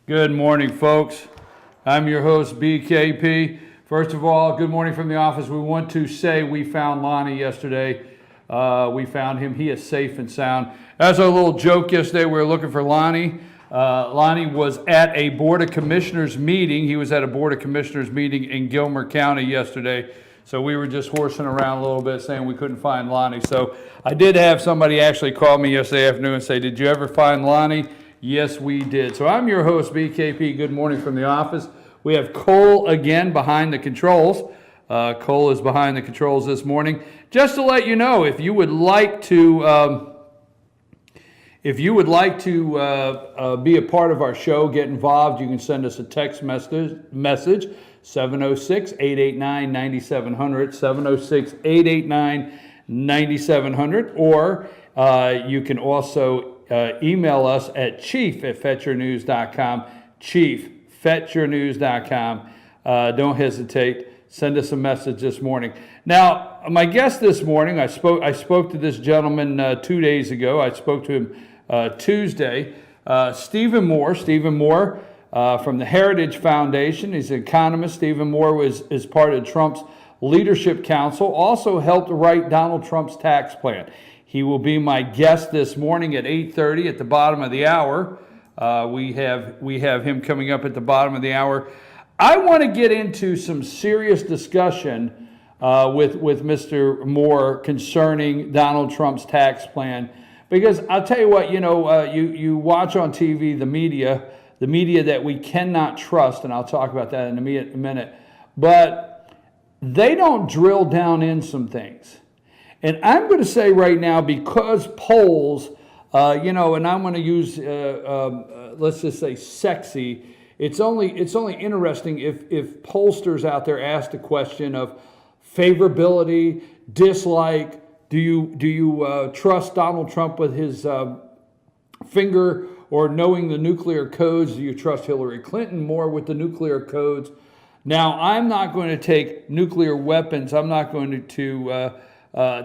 Good morning, folks. I'm your host, BKP. First of all, good morning from the office. We want to say we found Lonnie yesterday. We found him. He is safe and sound. As our little joke yesterday, we were looking for Lonnie. Lonnie was at a Board of Commissioners meeting. He was at a Board of Commissioners meeting in Gilmer County yesterday. So we were just horsing around a little bit saying we couldn't find Lonnie. So I did have somebody actually call me yesterday afternoon and say, did you ever find Lonnie? Yes, we did. So I'm your host, BKP. Good morning from the office. We have Cole again behind the controls. Cole is behind the controls this morning. Just to let you know, if you would like to be a part of our show, get involved, you can send us a text message, 706-889-9700, 706-889-9700, or you can also email us at chief@fetchyournews.com, chief@fetchyournews.com. Don't hesitate. Send us a message this morning. Now, my guest this morning, I spoke to this gentleman 2 days ago. I spoke to him Tuesday. Stephen Moore. Stephen Moore from the Heritage Foundation. He's an economist. Stephen Moore is part of Trump's Leadership Council. Also helped write Donald Trump's tax plan. He will be my guest this morning at 8:30 at the bottom of the hour. We have him coming up at the bottom of the hour. I want to get into some serious discussion with Mr. Moore concerning Donald Trump's tax plan, because I'll tell you what, you watch on TV the media that we cannot trust, and I'll talk about that in a minute, but they don't drill down in some things. And I'm going to say right now, because polls, and I'm going to use, let's just say sexy, it's only interesting if pollsters out there ask the question of favorability, dislike, do you trust Donald Trump with his finger, or knowing the nuclear codes? Do you trust Hillary Clinton more with the nuclear codes? Now, I'm not going to take nuclear weapons. I'm not going to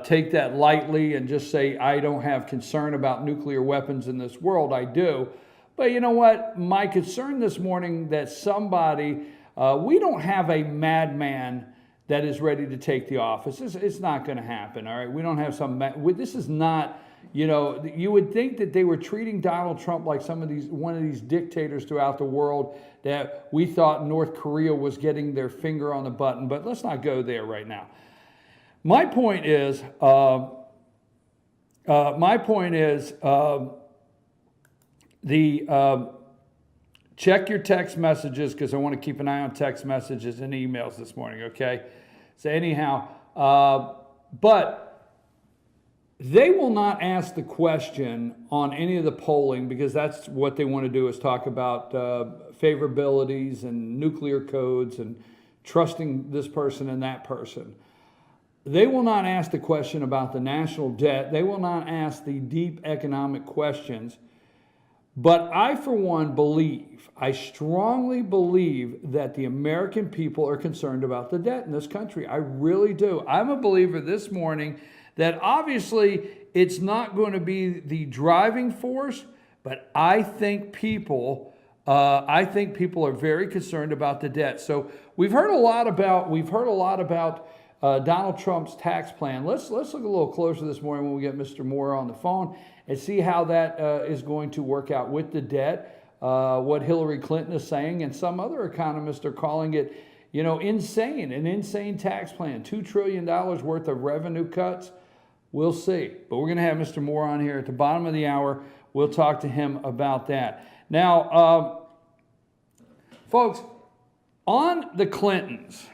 take that lightly and just say I don't have concern about nuclear weapons in this world. I do. But you know what? My concern this morning that we don't have a madman that is ready to take the office. It's not going to happen, all right? We don't have this is not, you would think that they were treating Donald Trump like one of these dictators throughout the world, that we thought North Korea was getting their finger on the button, but let's not go there right now. My point is, check your text messages, because I want to keep an eye on text messages and emails this morning, okay? So anyhow, but they will not ask the question on any of the polling, because that's what they want to do, is talk about favorabilities and nuclear codes and trusting this person and that person. They will not ask the question about the national debt. They will not ask the deep economic questions. But I, for one, I strongly believe that the American people are concerned about the debt in this country. I really do. I'm a believer this morning that obviously it's not going to be the driving force, but I think people are very concerned about the debt. So we've heard a lot about Donald Trump's tax plan. Let's look a little closer this morning when we get Mr. Moore on the phone and see how that is going to work out with the debt, what Hillary Clinton is saying, and some other economists are calling it, insane, an insane tax plan, $2 trillion worth of revenue cuts. We'll see. But we're going to have Mr. Moore on here at the bottom of the hour. We'll talk to him about that. Now, folks, on the Clintons,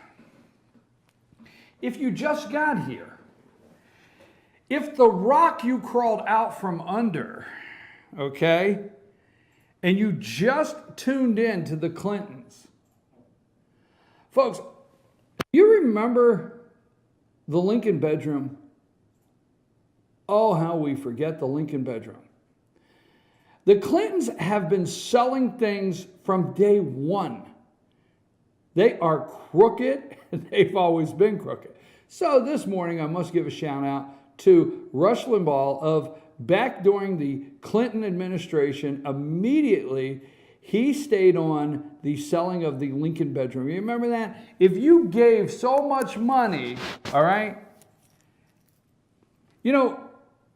if you just got here, if the rock you crawled out from under, okay, and you just tuned in to the Clintons, folks, you remember the Lincoln bedroom? Oh, how we forget the Lincoln bedroom. The Clintons have been selling things from day one. They are crooked. They've always been crooked. So this morning, I must give a shout out to Rush Limbaugh of back during the Clinton administration. Immediately, He stayed on the selling of the Lincoln bedroom. You remember that? If you gave so much money, all right, you know,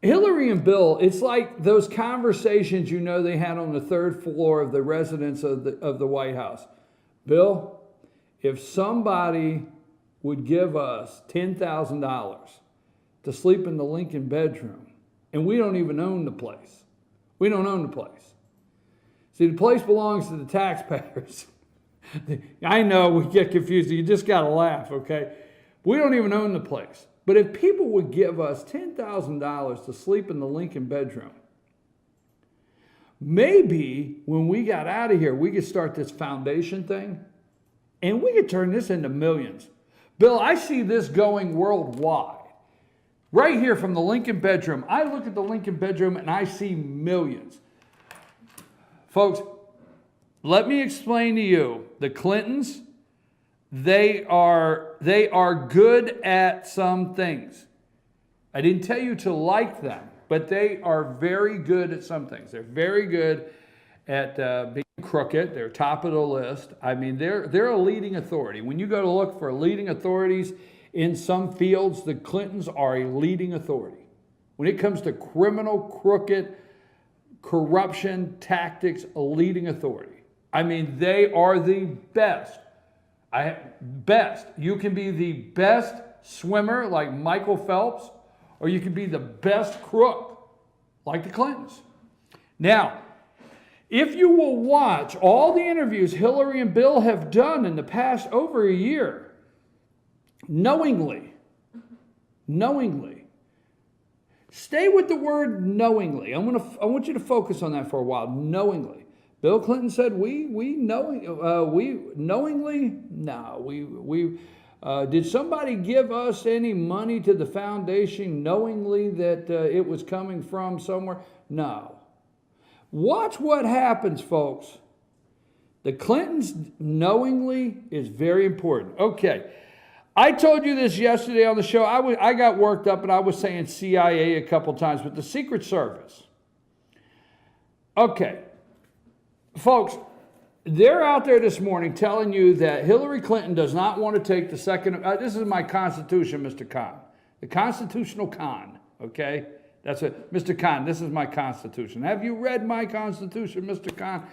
Hillary and Bill, it's like those conversations they had on the third floor of the residence of the White House. Bill, if somebody would give us $10,000 to sleep in the Lincoln bedroom, and we don't even own the place. We don't own the place. See, the place belongs to the taxpayers. I know we get confused. You just got to laugh, okay? We don't even own the place. But if people would give us $10,000 to sleep in the Lincoln bedroom, maybe when we got out of here, we could start this foundation thing, and we could turn this into millions. Bill, I see this going worldwide. Right here from the Lincoln bedroom, I look at the Lincoln bedroom and I see millions. Folks, let me explain to you, the Clintons, they are good at some things. I didn't tell you to like them, but they are very good at some things. They're very good at being crooked. They're top of the list. I mean, they're a leading authority. When you go to look for leading authorities in some fields, the Clintons are a leading authority. When it comes to criminal, crooked, corruption, tactics, a leading authority. I mean, they are the best. Best. You can be the best swimmer like Michael Phelps, or you can be the best crook like the Clintons. Now, if you will watch all the interviews Hillary and Bill have done in the past over a year, knowingly, stay with the word knowingly. I want you to focus on that for a while. Knowingly. Bill Clinton said, we knowingly? No, did somebody give us any money to the foundation knowingly that it was coming from somewhere? No. Watch what happens, folks. The Clintons knowingly is very important. Okay. I told you this yesterday on the show. I got worked up and I was saying CIA a couple times, but the Secret Service. Okay. Folks, they're out there this morning telling you that Hillary Clinton does not want to take the second. This is my Constitution, Mr. Khan. The Constitutional Khan, okay? That's it. Mr. Khan, this is my Constitution. Have you read my Constitution, Mr. Khan?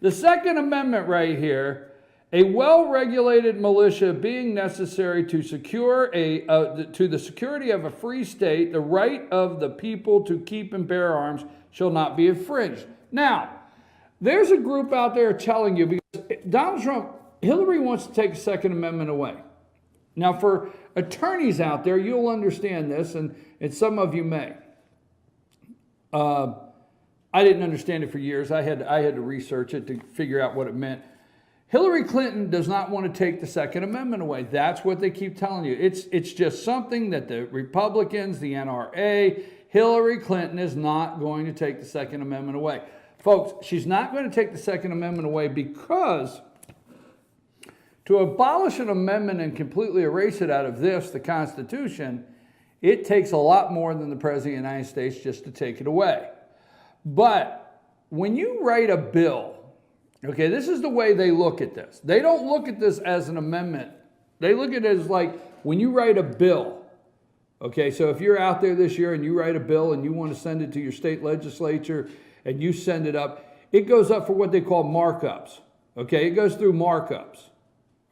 The Second Amendment right here, a well-regulated militia being necessary to secure to the security of a free state, the right of the people to keep and bear arms shall not be infringed. Now, there's a group out there telling you, because Donald Trump, Hillary wants to take the Second Amendment away. Now, for attorneys out there, you'll understand this, and some of you may. I didn't understand it for years. I had to research it to figure out what it meant. Hillary Clinton does not want to take the Second Amendment away. That's what they keep telling you. It's just something that the Republicans, the NRA, Hillary Clinton is not going to take the Second Amendment away. Folks, she's not going to take the Second Amendment away because to abolish an amendment and completely erase it out of the Constitution, it takes a lot more than the President of the United States just to take it away. But when you write a bill, okay, this is the way they look at this. They don't look at this as an amendment. They look at it as like when you write a bill. Okay, so if you're out there this year and you write a bill and you want to send it to your state legislature and you send it up, it goes up for what they call markups. Okay, it goes through markups.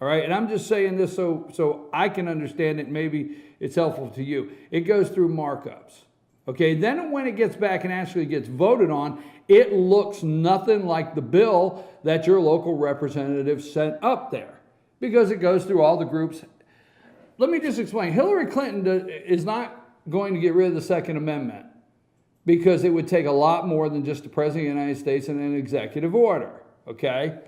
All right, and I'm just saying this so I can understand it. Maybe it's helpful to you. It goes through markups. Okay, then when it gets back and actually gets voted on, it looks nothing like the bill that your local representative sent up there because it goes through all the groups. Let me just explain. Hillary Clinton is not going to get rid of the Second Amendment because it would take a lot more than just the President of the United States and an executive order, okay?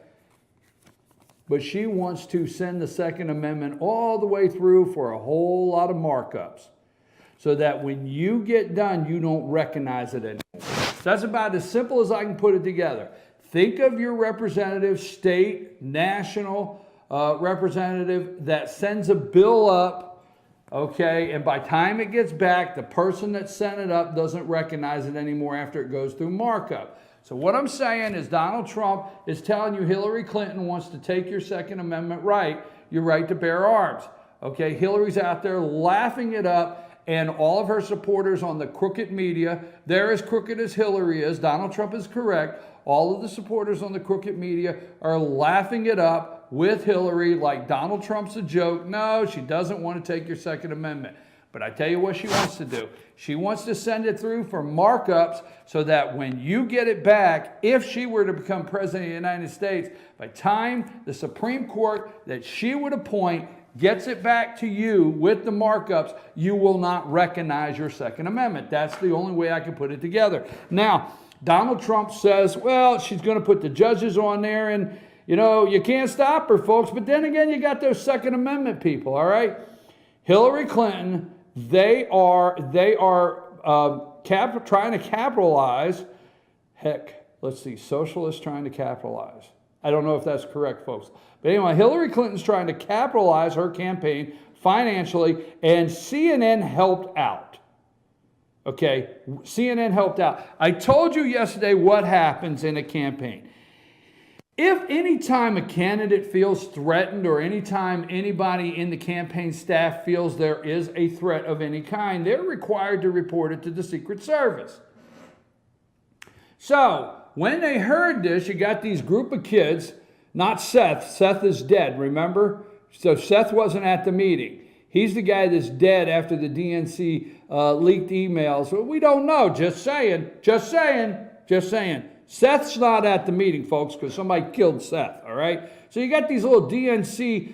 But she wants to send the Second Amendment all the way through for a whole lot of markups so that when you get done, you don't recognize it anymore. So that's about as simple as I can put it together. Think of your representative, state, national representative that sends a bill up, okay, and by the time it gets back, the person that sent it up doesn't recognize it anymore after it goes through markup. So what I'm saying is Donald Trump is telling you Hillary Clinton wants to take your Second Amendment right, your right to bear arms. Okay, Hillary's out there laughing it up, and all of her supporters on the crooked media, they're as crooked as Hillary is. Donald Trump is correct. All of the supporters on the crooked media are laughing it up with Hillary like Donald Trump's a joke. No, she doesn't want to take your Second Amendment. But I tell you what she wants to do. She wants to send it through for markups so that when you get it back, if she were to become president of the United States, by the time the Supreme Court that she would appoint gets it back to you with the markups, you will not recognize your Second Amendment. That's the only way I can put it together. Now, Donald Trump says, well, she's going to put the judges on there, and, you know, you can't stop her, folks. But then again, you got those Second Amendment people, all right? Hillary Clinton, they are trying to capitalize. Heck, let's see, socialists trying to capitalize. I don't know if that's correct, folks. But anyway, Hillary Clinton's trying to capitalize her campaign financially, and CNN helped out. Okay, CNN helped out. I told you yesterday what happens in a campaign. If any time a candidate feels threatened, or any time anybody in the campaign staff feels there is a threat of any kind, they're required to report it to the Secret Service. So when they heard this, you got these group of kids, not Seth. Seth is dead, remember? So Seth wasn't at the meeting. He's the guy that's dead after the DNC leaked emails. Well, we don't know. Just saying. Just saying. Just saying. Seth's not at the meeting, folks, because somebody killed Seth, all right? So you got these little DNC,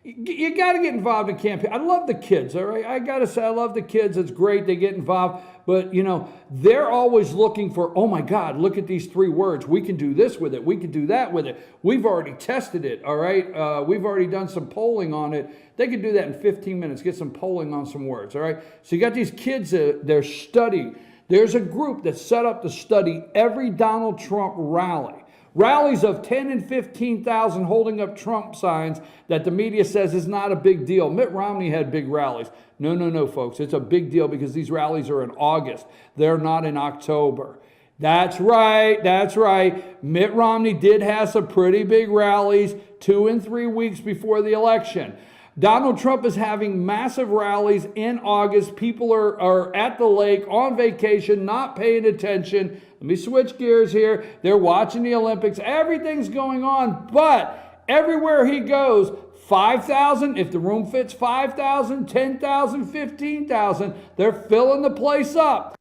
you got to get involved in campaign. I love the kids, all right? I got to say, I love the kids. It's great. They get involved. But, you know, they're always looking for, oh, my God, look at these 3 words. We can do this with it. We can do that with it. We've already tested it, all right? We've already done some polling on it. They can do that in 15 minutes, get some polling on some words, all right? So you got these kids, they're studying. There's a group that's set up to study every Donald Trump rally. Rallies of 10 and 15,000 holding up Trump signs that the media says is not a big deal. Mitt Romney had big rallies. No, folks. It's a big deal because these rallies are in August. They're not in October. That's right. That's right. Mitt Romney did have some pretty big rallies 2 and 3 weeks before the election. Donald Trump is having massive rallies in August. People are at the lake on vacation, not paying attention. Let me switch gears here. They're watching the Olympics. Everything's going on, but everywhere he goes, 5,000, if the room fits 5,000, 10,000, 15,000, they're filling the place up.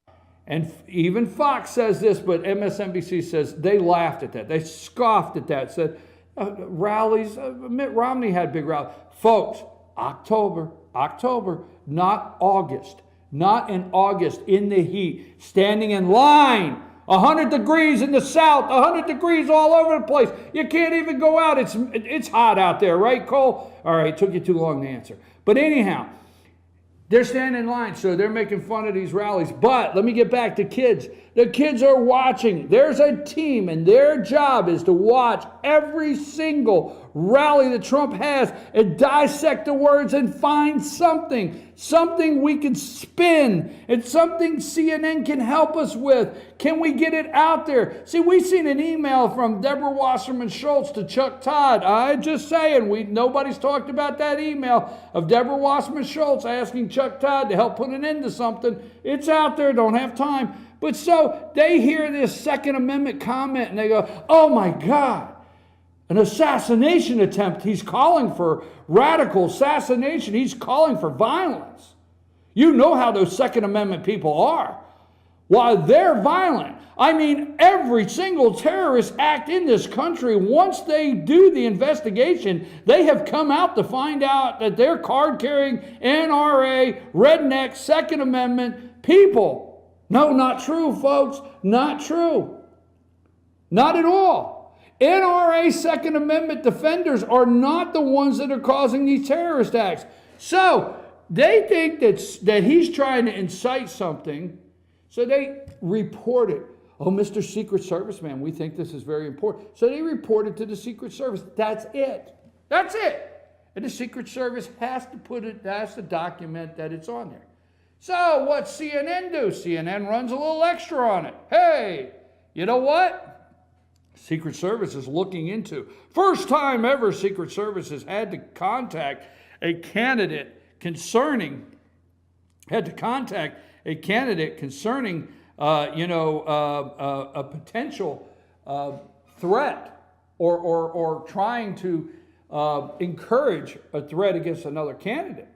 And even Fox says this, but MSNBC says they laughed at that. They scoffed at that, said, rallies, Mitt Romney had big rallies. Folks, October, not August. Not in August, in the heat, standing in line. 100 degrees in the south, 100 degrees all over the place. You can't even go out. It's hot out there, right, Cole? All right, it took you too long to answer. But anyhow, they're standing in line, so they're making fun of these rallies. But let me get back to kids. The kids are watching. There's a team, and their job is to watch every single rally that Trump has and dissect the words and find something we can spin, and something CNN can help us with. Can we get it out there? See, we've seen an email from Deborah Wasserman Schultz to Chuck Todd. I'm just saying, nobody's talked about that email of Deborah Wasserman Schultz asking Chuck Todd to help put an end to something. It's out there, don't have time. But so they hear this Second Amendment comment and they go, oh my God, an assassination attempt. He's calling for radical assassination. He's calling for violence. You know how those Second Amendment people are. While they're violent, I mean, every single terrorist act in this country, once they do the investigation, they have come out to find out that they're card-carrying NRA, redneck, Second Amendment people. No, not true, folks. Not true. Not at all. NRA Second Amendment defenders are not the ones that are causing these terrorist acts. So they think that he's trying to incite something, so they report it. Oh, Mr. Secret Service man, we think this is very important. So they report it to the Secret Service. That's it. That's it. And the Secret Service has to document that it's on there. So what's CNN do? CNN runs a little extra on it. Hey, You know what? Secret Service is looking into. First time ever Secret Service has had to contact a candidate concerning, a potential threat or trying to encourage a threat against another candidate.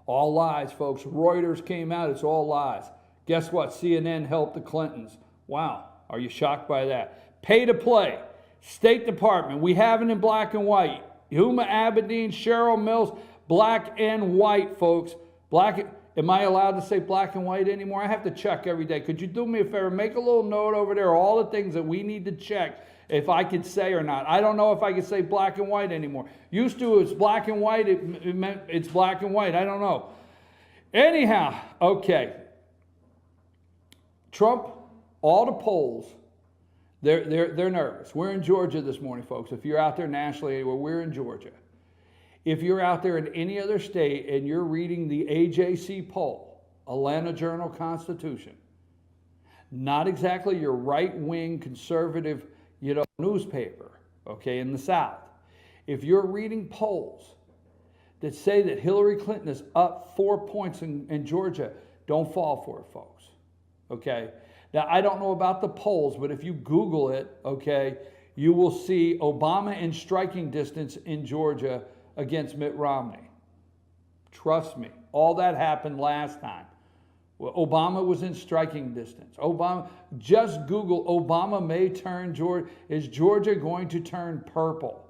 All lies, folks. Reuters came out. It's all lies. Guess what? CNN helped the Clintons. Wow. Are you shocked by that? Pay to play. State Department. We have it in black and white. Huma Abedin, Cheryl Mills, black and white, folks. Am I allowed to say black and white anymore? I have to check every day. Could you do me a favor? Make a little note over there, all the things that we need to check if I could say or not. I don't know if I could say black and white anymore. Used to, it's black and white. It meant it's black and white. I don't know. Anyhow, okay. Trump, all the polls, they're nervous. We're in Georgia this morning, folks. If you're out there nationally anywhere, we're in Georgia. If you're out there in any other state and you're reading the AJC poll, Atlanta Journal-Constitution, not exactly your right-wing conservative, newspaper, okay, in the South. If you're reading polls that say that Hillary Clinton is up 4 points in Georgia, don't fall for it, folks, okay? Now, I don't know about the polls, but if you Google it, okay, you will see Obama in striking distance in Georgia against Mitt Romney. Trust me, all that happened last time. Well, Obama was in striking distance. Just Google Obama may turn Georgia. Is Georgia going to turn purple?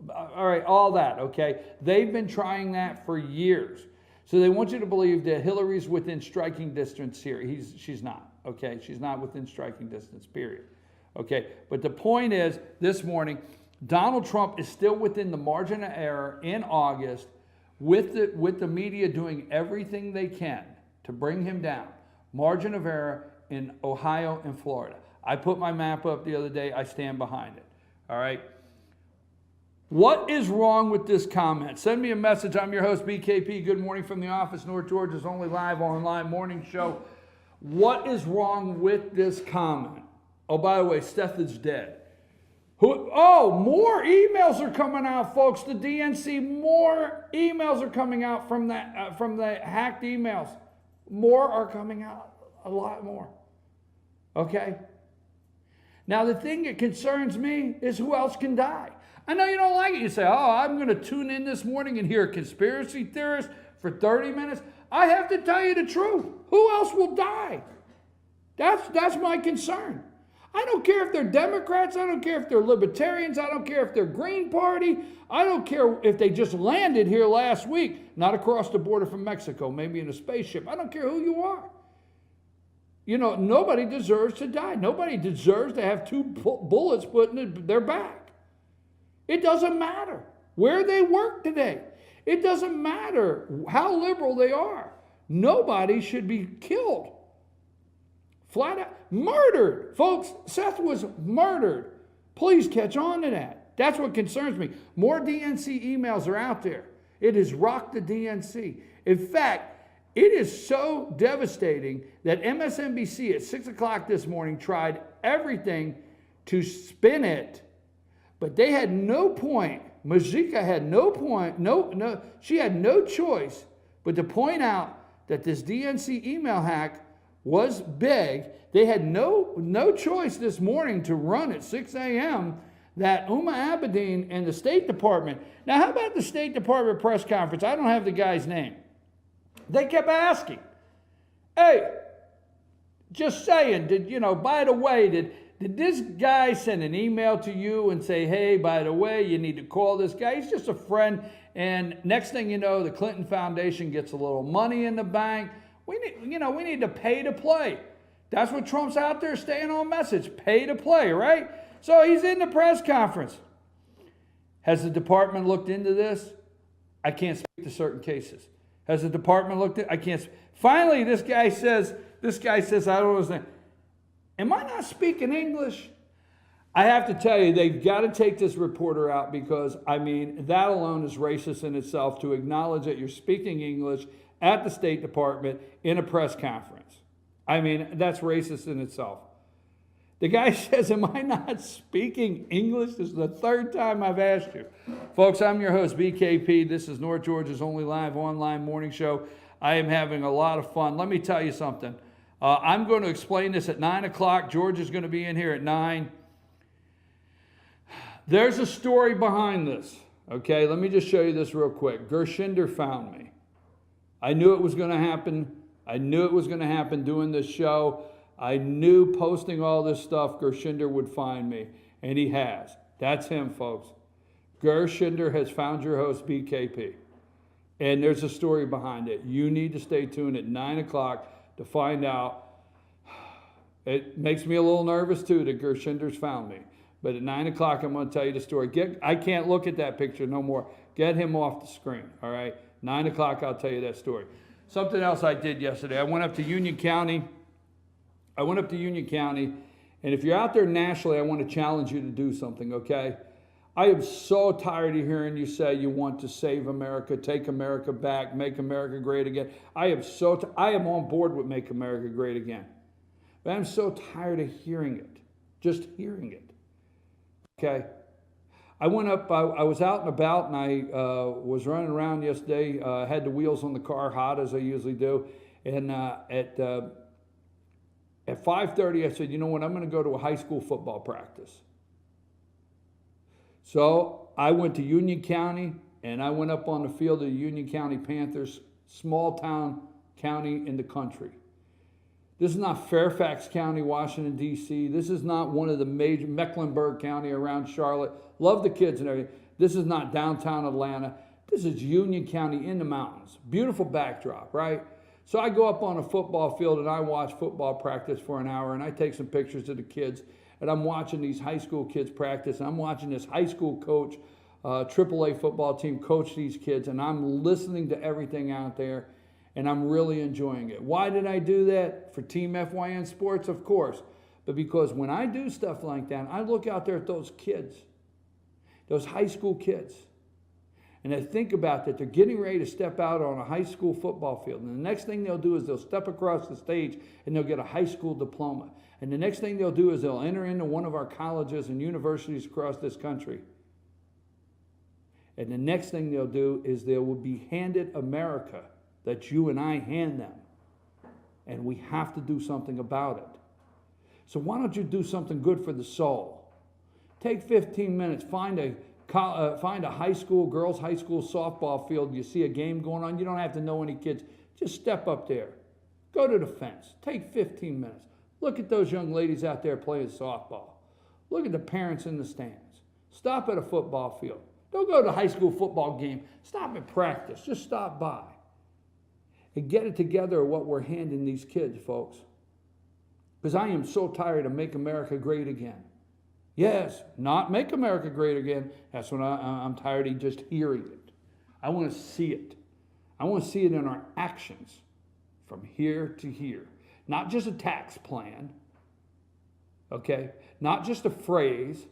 All right, all that, okay? They've been trying that for years. So they want you to believe that Hillary's within striking distance here. She's not, okay? She's not within striking distance, period. Okay, but the point is, this morning, Donald Trump is still within the margin of error in August with the media doing everything they can to bring him down. Margin of error in Ohio and Florida. I put my map up the other day. I stand behind it. All right. What is wrong with this comment? Send me a message. I'm your host, BKP. Good morning from the office. North Georgia's only live online morning show. What is wrong with this comment? Oh, by the way, Steph is dead. More emails are coming out, folks. The DNC, more emails are coming out from the hacked emails. More are coming out, a lot more. Okay? Now, the thing that concerns me is who else can die. I know you don't like it. You say, I'm going to tune in this morning and hear a conspiracy theorist for 30 minutes. I have to tell you the truth. Who else will die? That's my concern. I don't care if they're Democrats. I don't care if they're Libertarians. I don't care if they're Green Party. I don't care if they just landed here last week, not across the border from Mexico, maybe in a spaceship. I don't care who you are. Nobody deserves to die. Nobody deserves to have two bullets put in their back. It doesn't matter where they work today. It doesn't matter how liberal they are. Nobody should be killed. Flat out. Murdered. Folks, Seth was murdered. Please catch on to that. That's what concerns me. More DNC emails are out there. It has rocked the DNC. In fact, it is so devastating that MSNBC at 6 o'clock this morning tried everything to spin it, but they had no point. Majika had no point. She had no choice but to point out that this DNC email hack was big. They had no choice this morning to run at 6 a.m. that Huma Abedin and the State Department. Now, how about the State Department press conference? I don't have the guy's name. They kept asking, hey, just saying, by the way, did this guy send an email to you and say, hey, by the way, you need to call this guy? He's just a friend. And next thing you know, the Clinton Foundation gets a little money in the bank. We need to pay to play. That's what Trump's out there staying on message. Pay to play, right? So he's in the press conference. Has the department looked into this? I can't speak to certain cases. Has the department looked at? I can't. Finally, this guy says, I don't know his name. Am I not speaking English? I have to tell you, they've got to take this reporter out because, that alone is racist in itself, to acknowledge that you're speaking English at the State Department in a press conference. That's racist in itself. The guy says, am I not speaking English? This is the third time I've asked you. Folks, I'm your host, BKP. This is North Georgia's only live online morning show. I am having a lot of fun. Let me tell you something. I'm going to explain this at 9 o'clock. George is going to be in here at 9. There's a story behind this. Okay, let me just show you this real quick. Gershinder found me. I knew it was going to happen. I knew it was going to happen doing this show. I knew posting all this stuff, Gershinder would find me, and he has. That's him, folks. Gershinder has found your host, BKP. And there's a story behind it. You need to stay tuned at 9 o'clock to find out. It makes me a little nervous, too, that Gershinder's found me. But at 9 o'clock, I'm going to tell you the story. I can't look at that picture no more. Get him off the screen, all right? 9 o'clock, I'll tell you that story. Something else I did yesterday. I went up to Union County. And if you're out there nationally, I want to challenge you to do something, okay? I am so tired of hearing you say you want to save America, take America back, make America great again. I am on board with Make America Great Again. But I'm so tired of hearing it, just hearing it, okay? I went up, I was out and about, and I was running around yesterday, had the wheels on the car hot as I usually do, and at 5:30, I said, you know what, I'm going to go to a high school football practice. So I went to Union County, and I went up on the field of the Union County Panthers, small town county in the country. This is not Fairfax County, Washington, D.C. This is not one of the major, Mecklenburg County around Charlotte. Love the kids and everything. This is not downtown Atlanta. This is Union County in the mountains. Beautiful backdrop, right? So I go up on a football field and I watch football practice for an hour, and I take some pictures of the kids, and I'm watching these high school kids practice, and I'm watching this high school coach, AAA football team coach these kids, and I'm listening to everything out there, and I'm really enjoying it. Why did I do that? For Team FYN Sports, of course, but because when I do stuff like that, I look out there at those kids, those high school kids, and I think about that they're getting ready to step out on a high school football field. And the next thing they'll do is they'll step across the stage and they'll get a high school diploma. And the next thing they'll do is they'll enter into one of our colleges and universities across this country. And the next thing they'll do is they will be handed America that you and I hand them. And we have to do something about it. So why don't you do something good for the soul? Take 15 minutes, find a high school, girls' high school softball field. You see a game going on. You don't have to know any kids. Just step up there. Go to the fence. Take 15 minutes. Look at those young ladies out there playing softball. Look at the parents in the stands. Stop at a football field. Don't go to a high school football game. Stop at practice. Just stop by. And get it together what we're handing these kids, folks. Because I am so tired of Make America Great Again. Yes, not Make America Great Again. That's what I'm tired of just hearing it. I want to see it. I want to see it in our actions from here to here. Not just a tax plan, okay? Not just a phrase,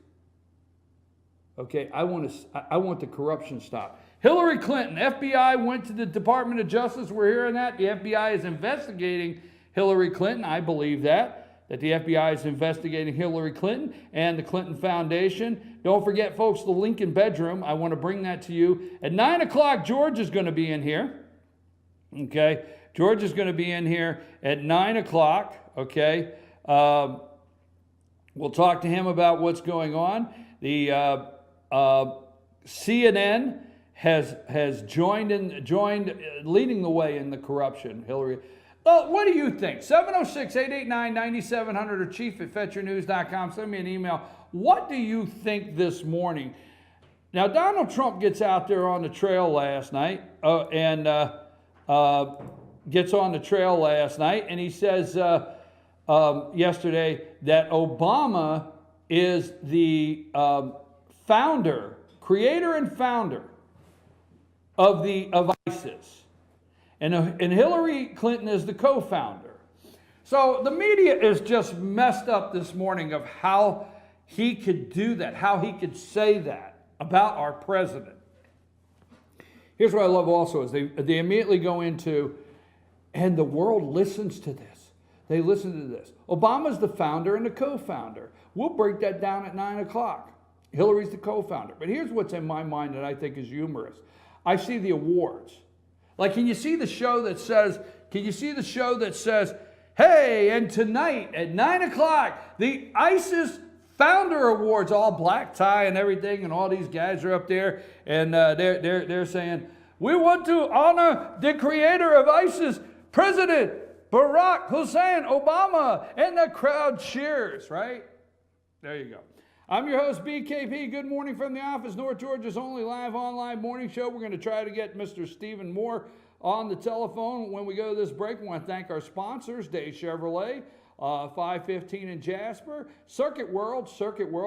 okay? I want the corruption stopped. Hillary Clinton, FBI went to the Department of Justice. We're hearing that. The FBI is investigating Hillary Clinton. I believe that the FBI is investigating Hillary Clinton and the Clinton Foundation. Don't forget, folks, the Lincoln Bedroom. I want to bring that to you. At 9 o'clock, George is going to be in here. Okay? George is going to be in here at 9 o'clock. Okay? We'll talk to him about what's going on. The CNN has joined leading the way in the corruption, Hillary. Well, what do you think? 706-889-9700 or chief@fetchernews.com. Send me an email. What do you think this morning? Now, Donald Trump gets out there on the trail last night and he says yesterday that Obama is the creator and founder of ISIS. And Hillary Clinton is the co-founder. So the media is just messed up this morning of how he could do that, how he could say that about our president. Here's what I love also is they immediately go into, and the world listens to this. They listen to this. Obama's the founder and the co-founder. We'll break that down at 9 o'clock. Hillary's the co-founder. But here's what's in my mind that I think is humorous. I see the awards. Like, can you see the show that says, hey, and tonight at 9 o'clock, the ISIS Founder Awards, all black tie and everything, and all these guys are up there, and they're saying, we want to honor the creator of ISIS, President Barack Hussein Obama, and the crowd cheers, right? There you go. I'm your host, BKP. Good morning from the office, North Georgia's only live online morning show. We're going to try to get Mr. Stephen Moore on the telephone when we go to this break. We want to thank our sponsors, Day Chevrolet, 515 in Jasper, Circuit World,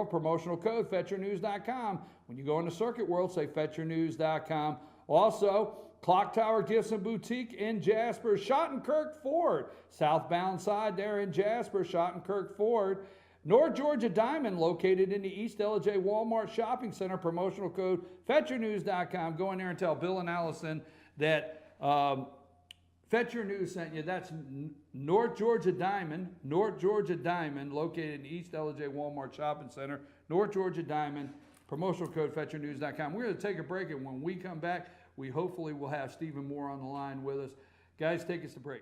promotional code, fetchernews.com. When you go into Circuit World, say fetchernews.com. Also, Clock Tower Gifts and Boutique in Jasper, Schottenkirk Ford, southbound side there in Jasper, Schottenkirk Ford. North Georgia Diamond, located in the East LJ Walmart Shopping Center, promotional code fetchernews.com. Go in there and tell Bill and Allison that Fetcher News sent you. That's North Georgia Diamond, located in the East LJ Walmart Shopping Center, North Georgia Diamond, promotional code fetchernews.com. We're going to take a break, and when we come back, we hopefully will have Stephen Moore on the line with us. Guys, take us to break.